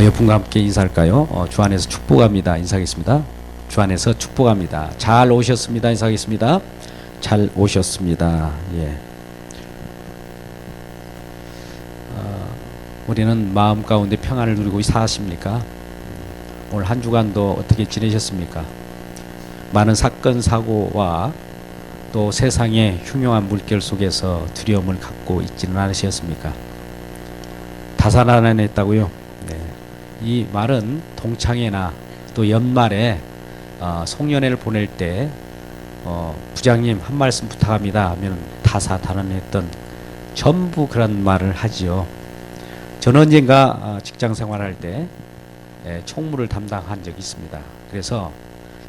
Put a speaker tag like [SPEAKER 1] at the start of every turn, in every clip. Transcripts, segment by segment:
[SPEAKER 1] 여러분과 함께 인사할까요? 주 안에서 축복합니다. 인사하겠습니다. 주 안에서 축복합니다. 잘 오셨습니다. 인사하겠습니다. 잘 오셨습니다. 예. 우리는 마음 가운데 평안을 누리고 사십니까? 오늘 한 주간도 어떻게 지내셨습니까? 많은 사건 사고와 또 세상의 흉흉한 물결 속에서 두려움을 갖고 있지는 않으셨습니까? 다사다난했다고요? 네. 이 말은 동창회나 또 연말에 송년회를 보낼 때 부장님 한 말씀 부탁합니다 하면 다사다난했던 전부 그런 말을 하지요. 저는 언젠가 직장 생활할 때 총무를 담당한 적이 있습니다. 그래서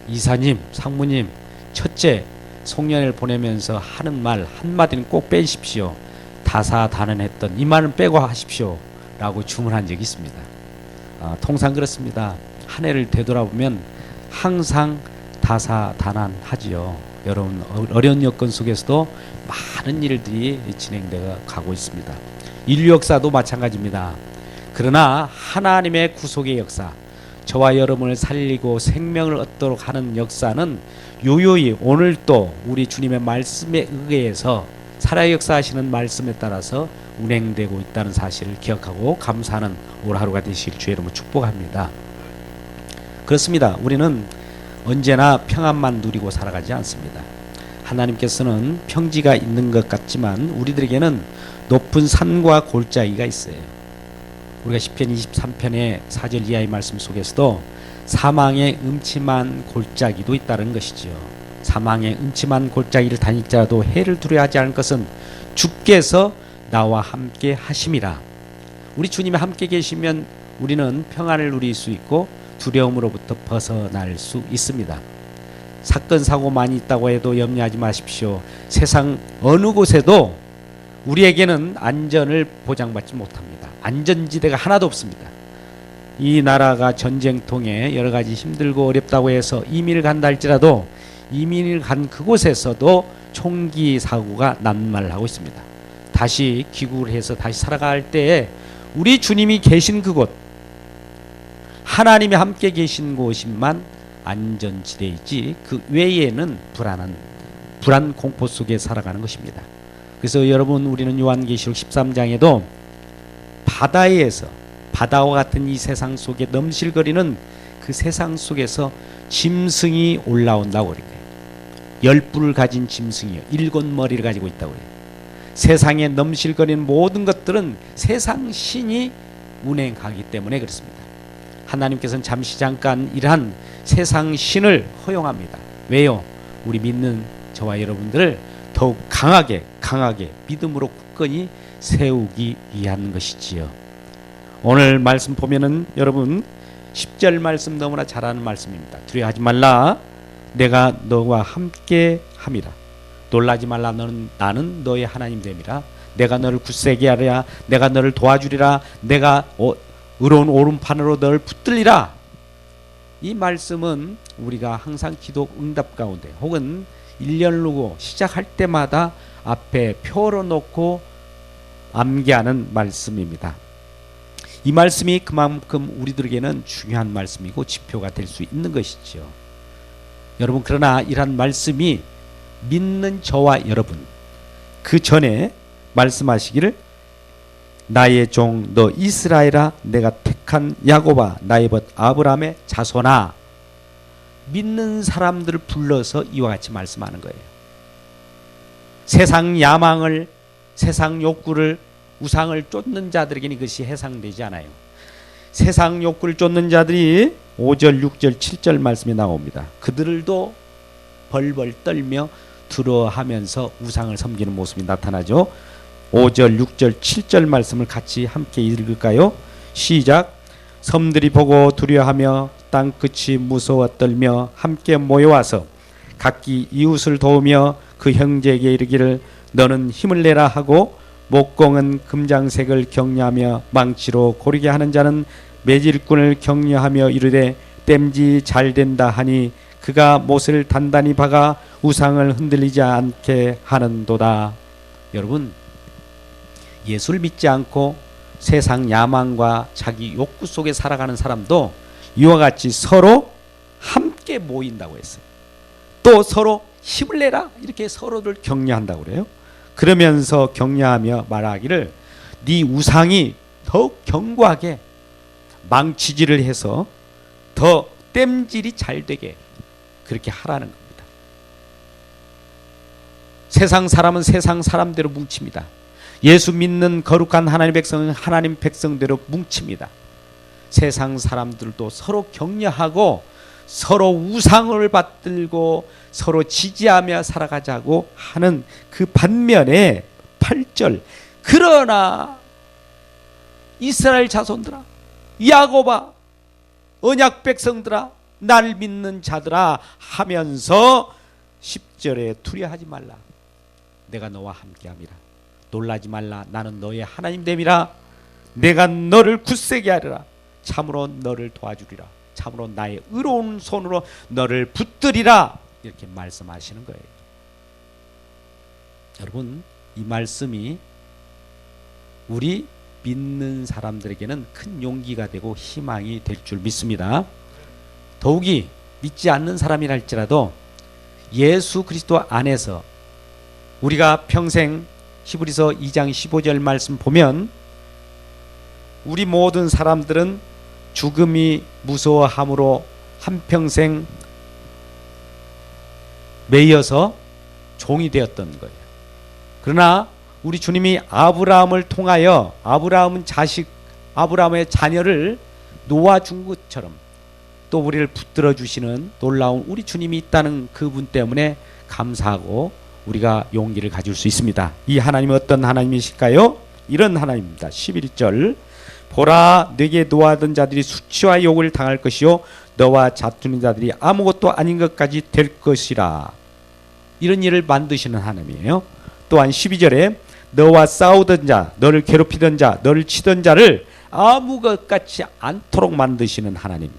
[SPEAKER 1] 이사님, 상무님, 첫째 송년회를 보내면서 하는 말 한마디는 꼭 빼십시오. 다사다난했던 이 말은 빼고 하십시오 라고 주문한 적이 있습니다. 통상 그렇습니다. 한 해를 되돌아보면 항상 다사다난하지요. 여러분 어려운 여건 속에서도 많은 일들이 진행되어 가고 있습니다. 인류 역사도 마찬가지입니다. 그러나 하나님의 구속의 역사, 저와 여러분을 살리고 생명을 얻도록 하는 역사는 요요히 오늘도 우리 주님의 말씀에 의해서 살아 역사하시는 말씀에 따라서 운행되고 있다는 사실을 기억하고 감사하는 올 하루가 되시길 주의 이름으로 축복합니다. 그렇습니다. 우리는 언제나 평안만 누리고 살아가지 않습니다. 하나님께서는 평지가 있는 것 같지만 우리들에게는 높은 산과 골짜기가 있어요. 우리가 시편 23편의 4절 이하의 말씀 속에서도 사망의 음침한 골짜기도 있다는 것이지요. 사망의 음침한 골짜기를 다닐지라도 해를 두려워하지 않을 것은 주께서 나와 함께 하심이라. 우리 주님이 함께 계시면 우리는 평안을 누릴 수 있고 두려움으로부터 벗어날 수 있습니다. 사건 사고 많이 있다고 해도 염려하지 마십시오. 세상 어느 곳에도 우리에게는 안전을 보장받지 못합니다. 안전지대가 하나도 없습니다. 이 나라가 전쟁통에 여러 가지 힘들고 어렵다고 해서 이민을 간다 할지라도 이민을 간 그곳에서도 총기 사고가 난무하고 있습니다. 다시 귀국을 해서 다시 살아갈 때에 우리 주님이 계신 그곳, 하나님이 함께 계신 곳만 안전지대이지 그 외에는 불안 공포 속에 살아가는 것입니다. 그래서 여러분 우리는 요한계시록 13장에도 바다에서 바다와 같은 이 세상 속에 넘실거리는 그 세상 속에서 짐승이 올라온다고 그래요. 10뿔을 가진 짐승이요 7머리를 가지고 있다고 그래요. 세상에 넘실거리는 모든 것들은 세상 신이 운행하기 때문에 그렇습니다. 하나님께서는 잠시 잠깐 이러한 세상 신을 허용합니다. 왜요? 우리 믿는 저와 여러분들을 더욱 강하게 믿음으로 굳건히 세우기 위한 것이지요. 오늘 말씀 보면은 여러분 10절 말씀 너무나 잘 아는 말씀입니다. 두려워하지 말라. 내가 너와 함께 함이라. 놀라지 말라. 나는 너의 하나님 됨이라. 내가 너를 굳세게 하리라. 내가 너를 도와주리라. 내가 의로운 오른판으로 너를 붙들리라. 이 말씀은 우리가 항상 기도 응답 가운데 혹은 1년루고 시작할 때마다 앞에 표로 놓고 암기하는 말씀입니다. 이 말씀이 그만큼 우리들에게는 중요한 말씀이고 지표가 될 수 있는 것이죠. 여러분 그러나 이러한 말씀이 믿는 저와 여러분 그 전에 말씀하시기를 나의 종 너 이스라엘아 내가 택한 야곱아 나의 벗 아브라함의 자손아 믿는 사람들을 불러서 이와 같이 말씀하는 거예요. 세상 야망을 세상 욕구를 우상을 쫓는 자들에게는 이것이 해당되지 않아요. 세상 욕구를 쫓는 자들이 5절 6절 7절 말씀이 나옵니다. 그들도 벌벌 떨며 두려워하면서 우상을 섬기는 모습이 나타나죠. 5절 6절 7절 말씀을 같이 함께 읽을까요? 시작. 섬들이 보고 두려워하며 땅끝이 무서워 떨며 함께 모여와서 각기 이웃을 도우며 그 형제에게 이르기를 너는 힘을 내라 하고 목공은 금장색을 격려하며 망치로 고르게 하는 자는 매질꾼을 격려하며 이르되 땜지 잘된다 하니 그가 못을 단단히 박아 우상을 흔들리지 않게 하는도다. 여러분 예수를 믿지 않고 세상 야망과 자기 욕구 속에 살아가는 사람도 이와 같이 서로 함께 모인다고 했어요. 또 서로 힘을 내라 이렇게 서로를 격려한다고 그래요. 그러면서 격려하며 말하기를 네 우상이 더욱 견고하게 망치질을 해서 더 땜질이 잘 되게 그렇게 하라는 겁니다. 세상 사람은 세상 사람대로 뭉칩니다. 예수 믿는 거룩한 하나님 백성은 하나님 백성대로 뭉칩니다. 세상 사람들도 서로 격려하고 서로 우상을 받들고 서로 지지하며 살아가자고 하는 그 반면에 8절 그러나 이스라엘 자손들아 야곱아 언약 백성들아 날 믿는 자들아 하면서 10절에 두려워하지 말라 내가 너와 함께함이라 놀라지 말라 나는 너의 하나님 됨이라 내가 너를 굳세게 하리라 참으로 너를 도와주리라 참으로 나의 의로운 손으로 너를 붙들이라 이렇게 말씀하시는 거예요. 여러분 이 말씀이 우리 믿는 사람들에게는 큰 용기가 되고 희망이 될 줄 믿습니다. 더욱이 믿지 않는 사람이라 할지라도 예수 그리스도 안에서 우리가 평생 히브리서 2장 15절 말씀 보면 우리 모든 사람들은 죽음이 무서워함으로 한평생 매여서 종이 되었던 거예요. 그러나 우리 주님이 아브라함을 통하여 아브라함의 자녀를 놓아준 것처럼 또 우리를 붙들어 주시는 놀라운 우리 주님이 있다는 그분 때문에 감사하고 우리가 용기를 가질 수 있습니다. 이 하나님이 어떤 하나님이실까요? 이런 하나님입니다. 11절 보라 내게 노하던 자들이 수치와 욕을 당할 것이요 너와 다투는 자들이 아무것도 아닌 것까지 될 것이라. 이런 일을 만드시는 하나님이에요. 또한 12절에 너와 싸우던 자 너를 괴롭히던 자 너를 치던 자를 아무 것 같지 않도록 만드시는 하나님.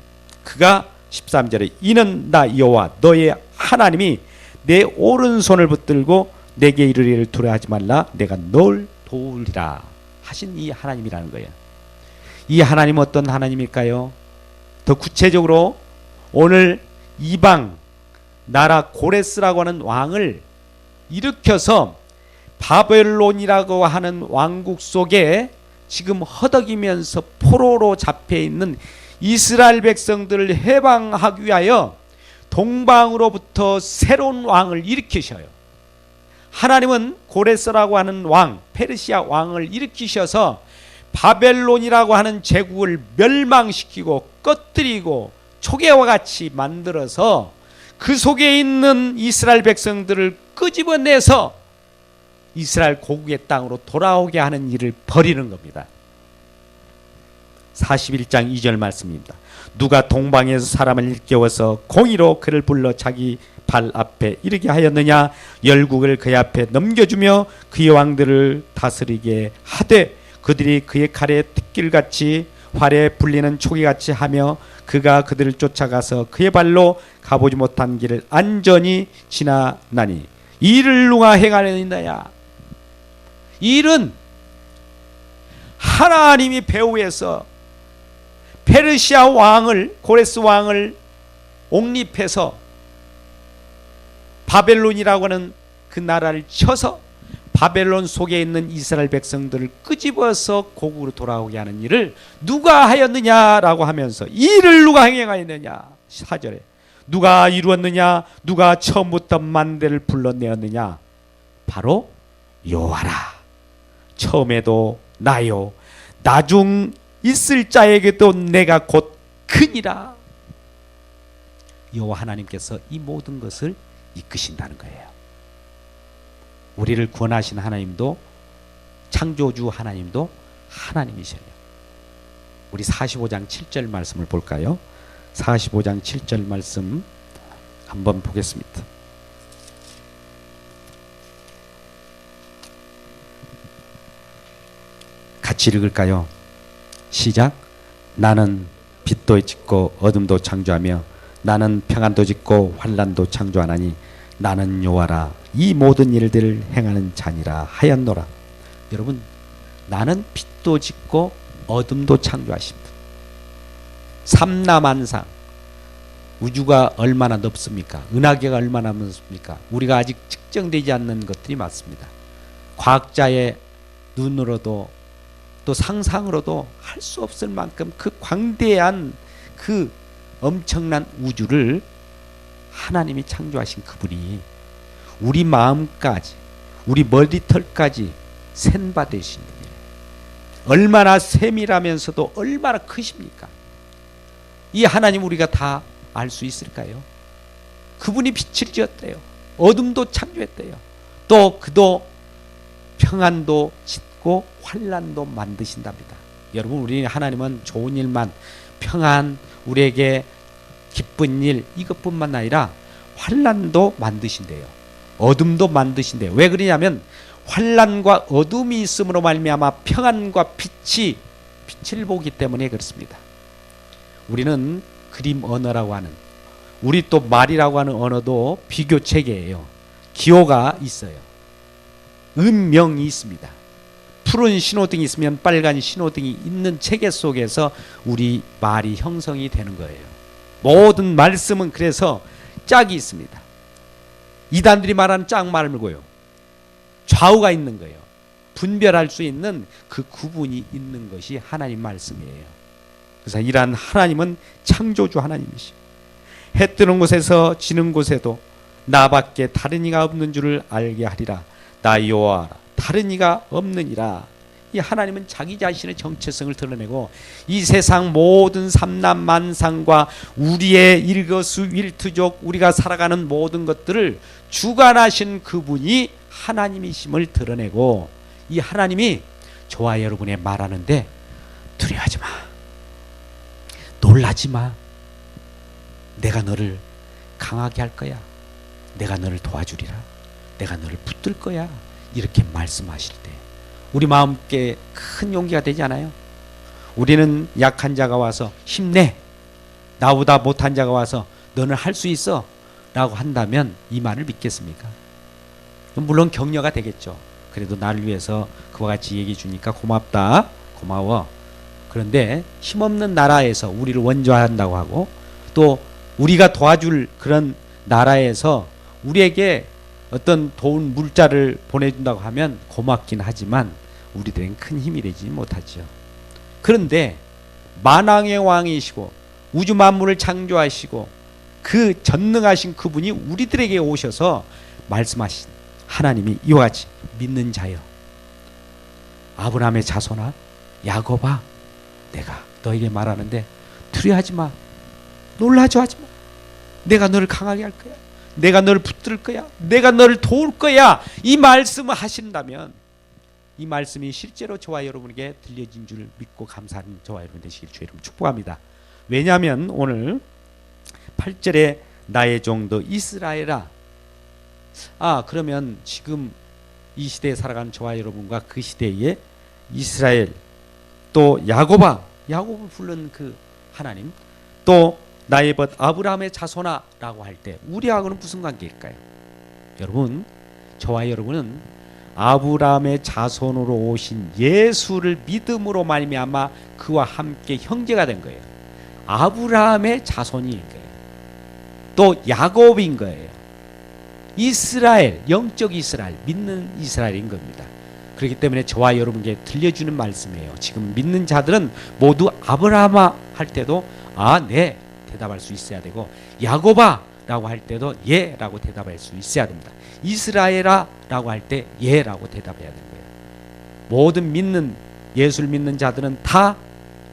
[SPEAKER 1] 그가 13절에 이는 나 여호와 너의 하나님이 내 오른손을 붙들고 내게 이르기를 두려워하지 말라 내가 널 도우리라 하신 이 하나님이라는 거예요. 이 하나님은 어떤 하나님일까요? 더 구체적으로 오늘 이방 나라 고레스라고 하는 왕을 일으켜서 바벨론이라고 하는 왕국 속에 지금 허덕이면서 포로로 잡혀있는 이스라엘 백성들을 해방하기 위하여 동방으로부터 새로운 왕을 일으키셔요. 하나님은 고레스라고 하는 왕, 페르시아 왕을 일으키셔서 바벨론이라고 하는 제국을 멸망시키고 꺼뜨리고 초계와 같이 만들어서 그 속에 있는 이스라엘 백성들을 끄집어내서 이스라엘 고국의 땅으로 돌아오게 하는 일을 벌이는 겁니다. 41장 2절 말씀입니다. 누가 동방에서 사람을 일깨워서 공의로 그를 불러 자기 발 앞에 이르게 하였느냐 열국을 그의 앞에 넘겨주며 그의 왕들을 다스리게 하되 그들이 그의 칼에 핏길같이 활에 불리는 초기같이 하며 그가 그들을 쫓아가서 그의 발로 가보지 못한 길을 안전히 지나나니 이 일을 누가 행하느냐. 이 일은 하나님이 배후에서 페르시아 왕을 고레스 왕을 옹립해서 바벨론이라고 하는 그 나라를 쳐서 바벨론 속에 있는 이스라엘 백성들을 끄집어서 고국으로 돌아오게 하는 일을 누가 하였느냐라고 하면서 이 일을 누가 행하였느냐. 4절에 누가 이루었느냐 누가 처음부터 만대를 불러내었느냐 바로 여호와라. 처음에도 나요 나중 있을 자에게도 내가 곧 크니라. 여호와 하나님께서 이 모든 것을 이끄신다는 거예요. 우리를 구원하신 하나님도 창조주 하나님도 하나님이셔요. 우리 45장 7절 말씀을 볼까요? 45장 7절 말씀 한번 보겠습니다. 같이 읽을까요? 시작. 나는 빛도 짓고 어둠도 창조하며 나는 평안도 짓고 환난도 창조하나니 나는 여호와라 이 모든 일들을 행하는 자니라 하였노라. 여러분 나는 빛도 짓고 어둠도 창조하신 분. 삼라만상. 우주가 얼마나 넓습니까? 은하계가 얼마나 넓습니까? 우리가 아직 측정되지 않는 것들이 많습니다. 과학자의 눈으로도 또 상상으로도 할 수 없을 만큼 그 광대한 그 엄청난 우주를 하나님이 창조하신 그분이 우리 마음까지 우리 머리털까지 센바 되신 분이에요. 얼마나 세밀하면서도 얼마나 크십니까? 이 하나님 우리가 다 알 수 있을까요? 그분이 빛을 지었대요. 어둠도 창조했대요. 또 그도 평안도 짓고 환난도 만드신답니다. 여러분, 우리 하나님은 좋은 일만, 평안, 우리에게 기쁜 일, 이것뿐만 아니라 환난도 만드신대요. 어둠도 만드신대요. 왜 그러냐면 환난과 어둠이 있음으로 말미암아 평안과 빛을 보기 때문에 그렇습니다. 우리는 그림 언어라고 하는, 우리 또 말이라고 하는 언어도 비교 체계예요. 기호가 있어요. 음명이 있습니다. 푸른 신호등이 있으면 빨간 신호등이 있는 체계 속에서 우리 말이 형성이 되는 거예요. 모든 말씀은 그래서 짝이 있습니다. 이단들이 말하는 짝 말고요, 좌우가 있는 거예요. 분별할 수 있는 그 구분이 있는 것이 하나님 말씀이에요. 그래서 이러한 하나님은 창조주 하나님이시오. 해 뜨는 곳에서 지는 곳에도 나밖에 다른 이가 없는 줄을 알게 하리라. 나 여호와라, 다른 이가 없느니라. 이 하나님은 자기 자신의 정체성을 드러내고 이 세상 모든 삼남만상과 우리의 일거수일투족, 우리가 살아가는 모든 것들을 주관하신 그분이 하나님이심을 드러내고, 이 하나님이 저와 여러분에 말하는데 두려워하지 마, 놀라지 마, 내가 너를 강하게 할 거야, 내가 너를 도와주리라, 내가 너를 붙들 거야, 이렇게 말씀하실 때 우리 마음께 큰 용기가 되지 않아요? 우리는 약한 자가 와서 힘내, 나보다 못한 자가 와서 너는 할 수 있어 라고 한다면 이 말을 믿겠습니까? 물론 격려가 되겠죠. 그래도 나를 위해서 그와 같이 얘기해 주니까 고맙다, 고마워. 그런데 힘없는 나라에서 우리를 원조한다고 하고, 또 우리가 도와줄 그런 나라에서 우리에게 어떤 도운 물자를 보내준다고 하면 고맙긴 하지만 우리들은 큰 힘이 되지 못하죠. 그런데 만왕의 왕이시고 우주 만물을 창조하시고 그 전능하신 그분이 우리들에게 오셔서 말씀하신 하나님이 이와 같이 믿는 자여, 아브라함의 자손아, 야곱아, 내가 너에게 말하는데 두려워하지 마, 놀라지 하지 마, 내가 너를 강하게 할 거야, 내가 너를 붙들 거야, 내가 너를 도울 거야. 이 말씀을 하신다면 이 말씀이 실제로 저와 여러분에게 들려진 줄 믿고 감사하는 저와 여러분 되시길 주의 이름으로 축복합니다. 왜냐하면 오늘 8절에 나의 종도 이스라엘아, 그러면 지금 이 시대에 살아가는 저와 여러분과 그 시대에 이스라엘, 또 야곱아, 야곱을 부른 그 하나님, 또 나의 벗 아브라함의 자손아 라고 할 때 우리하고는 무슨 관계일까요? 여러분, 저와 여러분은 아브라함의 자손으로 오신 예수를 믿음으로 말미암아 그와 함께 형제가 된 거예요. 아브라함의 자손인 거예요. 또 야곱인 거예요. 이스라엘, 영적 이스라엘, 믿는 이스라엘인 겁니다. 그렇기 때문에 저와 여러분께 들려주는 말씀이에요. 지금 믿는 자들은 모두 아브라함아 할 때도 네 대답할 수 있어야 되고, 야곱아 라고 할 때도 예 라고 대답할 수 있어야 됩니다. 이스라엘아 라고 할 때 예 라고 대답해야 되는 거예요. 모든 믿는, 예수를 믿는 자들은 다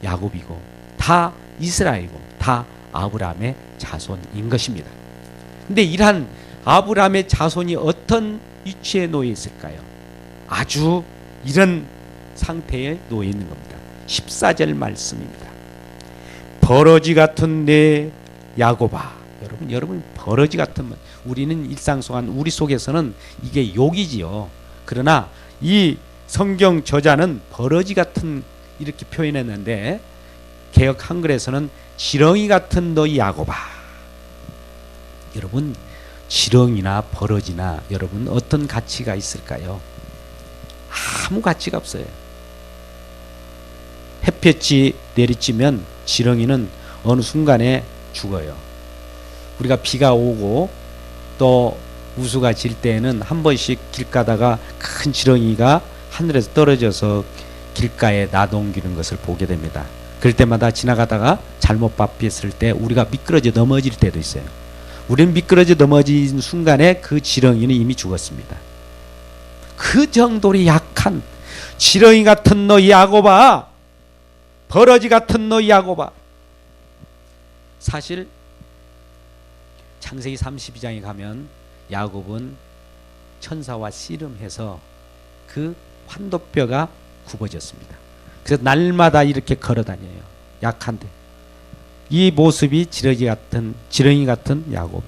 [SPEAKER 1] 야곱이고 다 이스라엘이고 다 아브라함의 자손인 것입니다. 근데 이러한 아브라함의 자손이 어떤 위치에 놓여 있을까요? 아주 이런 상태에 놓여 있는 겁니다. 14절 말씀입니다. 버러지 같은 내 야곱아. 여러분 버러지 같은, 우리는 일상송한 우리 속에서는 이게 욕이지요. 그러나 이 성경 저자는 버러지 같은 이렇게 표현했는데 개역 한글에서는 지렁이 같은 너 야곱아. 여러분, 지렁이나 버러지나 여러분 어떤 가치가 있을까요? 아무 가치가 없어요. 햇볕이 내리쬐면 지렁이는 어느 순간에 죽어요. 우리가 비가 오고 또 우수가 질 때에는 한 번씩 길 가다가 큰 지렁이가 하늘에서 떨어져서 길가에 나동기는 것을 보게 됩니다. 그럴 때마다 지나가다가 잘못 밟혔을 때 우리가 미끄러져 넘어질 때도 있어요. 우리는 미끄러져 넘어진 순간에 그 지렁이는 이미 죽었습니다. 그 정도로 약한 지렁이 같은 너 야곱아, 버러지 같은 너 야곱아. 사실 창세기 32장에 가면 야곱은 천사와 씨름해서 그 환도뼈가 굽어졌습니다. 그래서 날마다 이렇게 걸어다녀요. 약한데 이 모습이 지렁이 같은 야곱이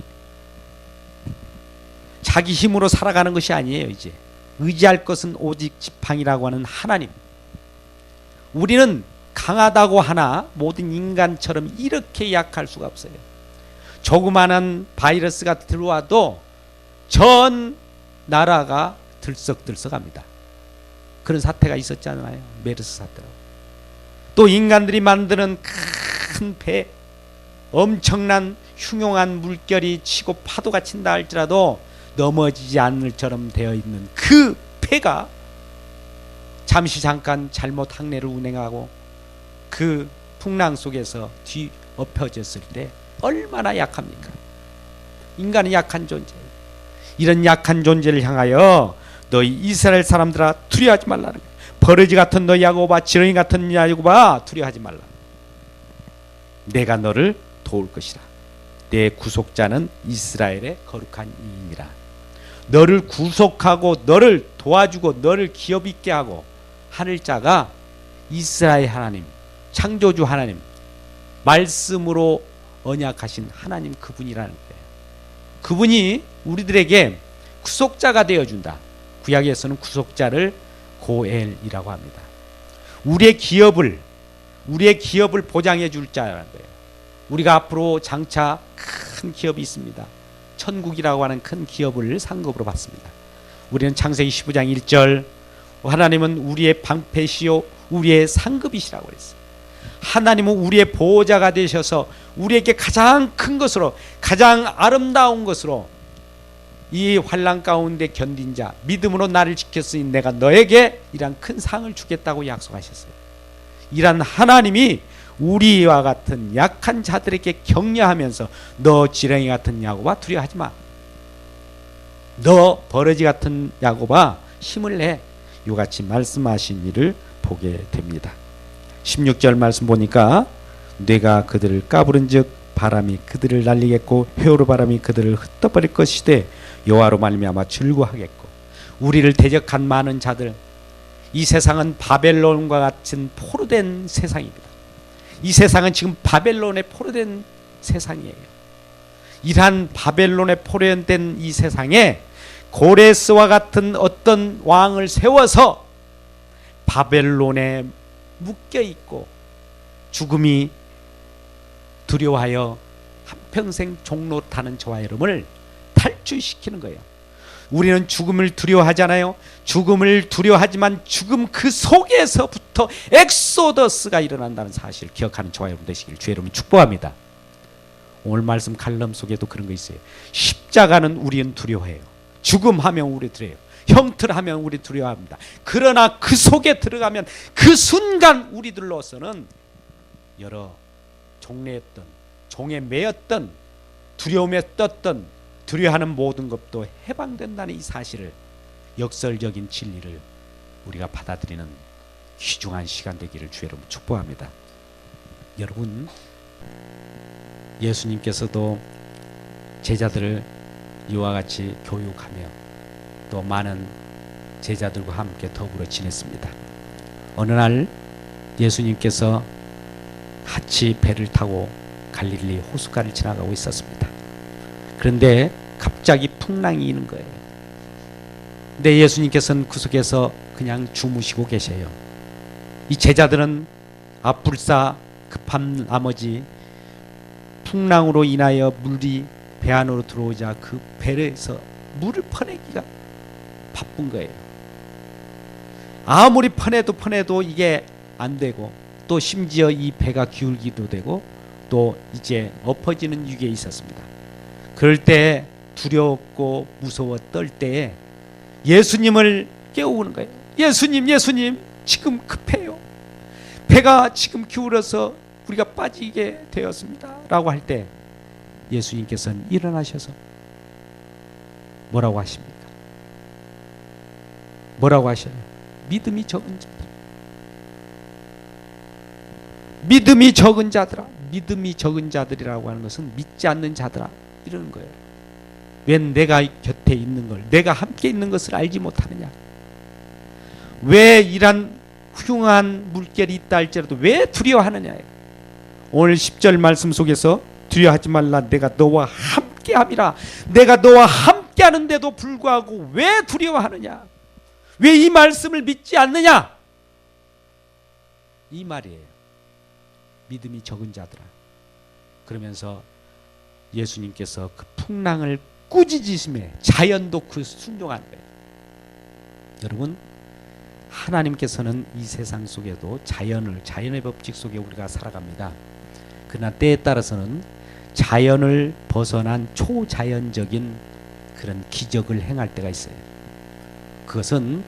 [SPEAKER 1] 자기 힘으로 살아가는 것이 아니에요. 이제 의지할 것은 오직 지팡이라고 하는 하나님. 우리는 강하다고 하나 모든 인간처럼 이렇게 약할 수가 없어요. 조그마한 바이러스가 들어와도 전 나라가 들썩들썩합니다. 그런 사태가 있었잖아요. 메르스 사태라고. 또 인간들이 만드는 큰 배, 엄청난 흉용한 물결이 치고 파도가 친다 할지라도 넘어지지 않을 처럼 되어 있는 그 배가 잠시 잠깐 잘못 항해를 운행하고 그 풍랑 속에서 뒤엎어졌을 때 얼마나 약합니까? 인간은 약한 존재예요. 이런 약한 존재를 향하여 너희 이스라엘 사람들아 두려워하지 말라는 거예요. 버러지 같은 너 야곱아, 지렁이 같은 야곱아, 두려워하지 말라. 내가 너를 도울 것이라. 내 구속자는 이스라엘의 거룩한 이인이라. 너를 구속하고 너를 도와주고 너를 기업 있게 하고 하늘 자가 이스라엘 하나님, 창조주 하나님, 말씀으로 언약하신 하나님 그분이라는 거예요. 그분이 우리들에게 구속자가 되어준다. 구약에서는 구속자를 고엘이라고 합니다. 우리의 기업을 보장해 줄 자라는 거예요. 우리가 앞으로 장차 큰 기업이 있습니다. 천국이라고 하는 큰 기업을 상급으로 받습니다. 우리는 창세기 15장 1절 하나님은 우리의 방패시요 우리의 상급이시라고 그랬어요. 하나님은 우리의 보호자가 되셔서 우리에게 가장 큰 것으로 가장 아름다운 것으로 이 환난 가운데 견딘 자 믿음으로 나를 지켰으니 내가 너에게 이런 큰 상을 주겠다고 약속하셨어요. 이런 하나님이 우리와 같은 약한 자들에게 격려하면서 너 지렁이 같은 야곱아 두려워하지 마. 너 버러지 같은 야곱아 힘을 내. 이같이 말씀하신 일을 보게 됩니다. 16절 말씀 보니까 뇌가 그들을 까부른즉 바람이 그들을 날리겠고 회오로 바람이 그들을 흩어버릴 것이되 여호와로 말미암아 즐거워하겠고. 우리를 대적한 많은 자들, 이 세상은 바벨론과 같은 포로된 세상입니다. 이 세상은 지금 바벨론에 포로된 세상이에요. 이러한 바벨론에 포로된 이 세상에 고레스와 같은 어떤 왕을 세워서 바벨론에 묶여있고 죽음이 두려워하여 한평생 종로 타는 저와 여러분을 탈출시키는 거예요. 우리는 죽음을 두려워하잖아요. 죽음을 두려워하지만 죽음 그 속에서부터 엑소더스가 일어난다는 사실을 기억하는 저와 여러분 되시길 주의 이름으로 축복합니다. 오늘 말씀 칼럼 속에도 그런 거 있어요. 십자가는 우리는 두려워해요. 죽음하면 우리 두려워해요. 형틀하면 우리 두려워합니다. 그러나 그 속에 들어가면 그 순간 우리들로서는 여러 종래였던 종에 매였던 두려움에 떴던 두려워하는 모든 것도 해방된다는 이 사실을, 역설적인 진리를 우리가 받아들이는 귀중한 시간 되기를 주의 이름으로 축복합니다. 여러분, 예수님께서도 제자들을 이와 같이 교육하며 또 많은 제자들과 함께 더불어 지냈습니다. 어느 날 예수님께서 같이 배를 타고 갈릴리 호숫가를 지나가고 있었습니다. 그런데 갑자기 풍랑이 이는 거예요. 근데 예수님께서는 그 속에서 그냥 주무시고 계셔요. 이 제자들은 앞불사 급한 나머지 풍랑으로 인하여 물이 배 안으로 들어오자 그 배에서 물을 퍼내기가 바쁜 거예요. 아무리 퍼내도 이게 안 되고 또 심지어 이 배가 기울기도 되고 또 이제 엎어지는 위기에 있었습니다. 그럴 때 두려웠고 무서워 떨 때에 예수님을 깨우는 거예요. 예수님, 예수님, 지금 급해요. 배가 지금 기울어서 우리가 빠지게 되었습니다. 라고 할 때 예수님께서는 일어나셔서 뭐라고 하십니까? 뭐라고 하셔요? 믿음이 적은 자들. 믿음이 적은 자들아. 믿음이 적은 자들이라고 하는 것은 믿지 않는 자들아 이러는 거예요. 왜 내가 곁에 있는 걸, 내가 함께 있는 것을 알지 못하느냐? 왜 이런 훌륭한 물결이 있다 할지라도 왜 두려워하느냐? 오늘 10절 말씀 속에서 두려워하지 말라, 내가 너와 함께함이라. 내가 너와 함께하는데도 불구하고 왜 두려워하느냐? 왜 이 말씀을 믿지 않느냐? 이 말이에요. 믿음이 적은 자들아. 그러면서 예수님께서 그 풍랑을 꾸짖으심에 자연도 그 순종한 거예요. 여러분, 하나님께서는 이 세상 속에도 자연의 법칙 속에 우리가 살아갑니다. 그러나 때에 따라서는 자연을 벗어난 초자연적인 그런 기적을 행할 때가 있어요. 그것은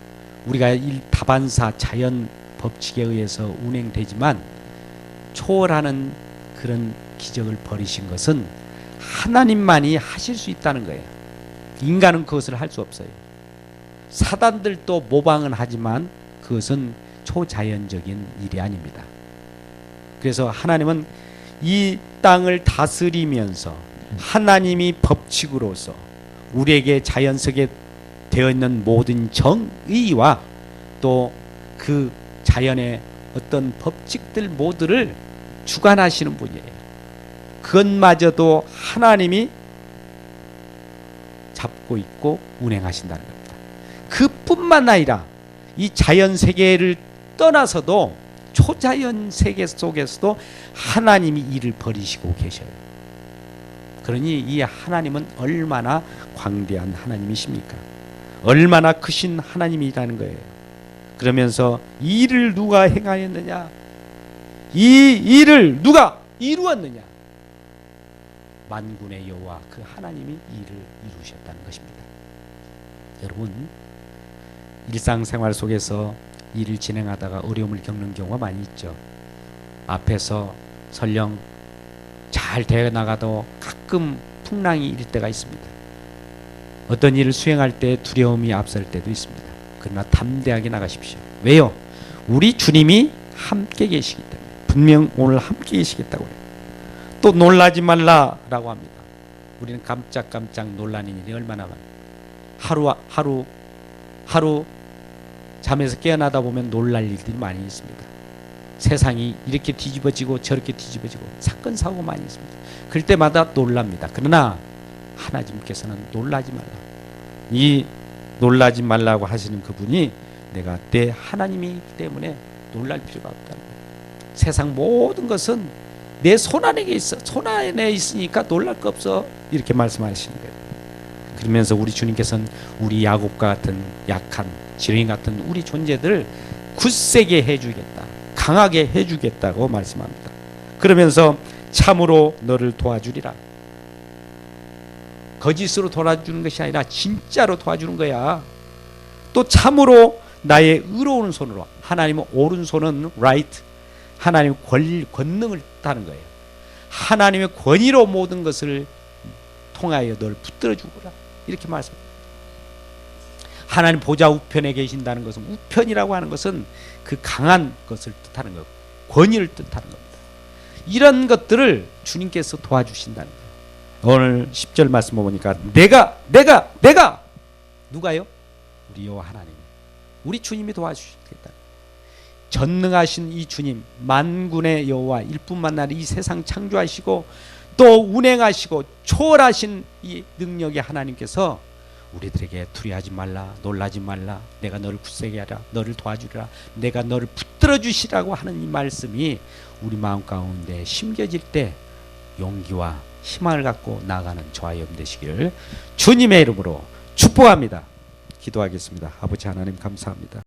[SPEAKER 1] 우리가 이 다반사 자연 법칙에 의해서 운행되지만 초월하는 그런 기적을 벌이신 것은 하나님만이 하실 수 있다는 거예요. 인간은 그것을 할 수 없어요. 사단들도 모방은 하지만 그것은 초자연적인 일이 아닙니다. 그래서 하나님은 이 땅을 다스리면서 하나님이 법칙으로서 우리에게 자연 속에 되어 있는 모든 정의와 또 그 자연의 어떤 법칙들 모두를 주관하시는 분이에요. 그것마저도 하나님이 잡고 있고 운행하신다는 겁니다. 그뿐만 아니라 이 자연 세계를 떠나서도 초자연 세계 속에서도 하나님이 일을 벌이시고 계셔요. 그러니 이 하나님은 얼마나 광대한 하나님이십니까? 얼마나 크신 하나님이라는 거예요. 그러면서 이 일을 누가 행하였느냐? 이 일을 누가 이루었느냐? 만군의 여호와 그 하나님이 이 일을 이루셨다는 것입니다. 여러분, 일상생활 속에서 일을 진행하다가 어려움을 겪는 경우가 많이 있죠. 앞에서 설령 잘 되어 나가도 가끔 풍랑이 일 때가 있습니다. 어떤 일을 수행할 때 두려움이 앞설 때도 있습니다. 그러나 담대하게 나가십시오. 왜요? 우리 주님이 함께 계시기 때문에. 분명 오늘 함께 계시겠다고 해요. 또 놀라지 말라라고 합니다. 우리는 깜짝깜짝 놀라는 일이 얼마나 많아요. 하루 잠에서 깨어나다 보면 놀랄 일들이 많이 있습니다. 세상이 이렇게 뒤집어지고 저렇게 뒤집어지고 사건 사고가 많이 있습니다. 그럴 때마다 놀랍니다. 그러나 하나님께서는 놀라지 말라. 이 놀라지 말라고 하시는 그분이 내가 내 하나님이기 때문에 놀랄 필요가 없다는 거예요. 세상 모든 것은 내 손안에 있어. 손안에 있으니까 놀랄 거 없어. 이렇게 말씀하시는 거예요. 그러면서 우리 주님께서는 우리 야곱과 같은 약한 지렁이 같은 우리 존재들을 굳세게 해주겠다. 강하게 해주겠다고 말씀합니다. 그러면서 참으로 너를 도와주리라. 거짓으로 도와주는 것이 아니라 진짜로 도와주는 거야. 또 참으로 나의 의로운 손으로. 하나님의 오른손은 right. 하나님의 권능을 뜻하는 거예요. 하나님의 권위로 모든 것을 통하여 너를 붙들어 주거라. 이렇게 말씀합니다. 하나님 보좌 우편에 계신다는 것은, 우편이라고 하는 것은 그 강한 것을 뜻하는 거고 권위를 뜻하는 겁니다. 이런 것들을 주님께서 도와주신다는 거예요. 오늘 10절 말씀 보니까 내가 누가요? 우리 여호와 하나님, 우리 주님이 도와주시겠다. 전능하신 이 주님, 만군의 여호와, 일뿐만 아니라 이 세상 창조하시고 또 운행하시고 초월하신 이 능력의 하나님께서 우리들에게 두려워하지 말라, 놀라지 말라, 내가 너를 굳세게 하라, 너를 도와주리라, 내가 너를 붙들어 주시라고 하는 이 말씀이 우리 마음 가운데 심겨질 때 용기와 희망을 갖고 나아가는 저와 여러분 되시기를 주님의 이름으로 축복합니다. 기도하겠습니다. 아버지 하나님 감사합니다.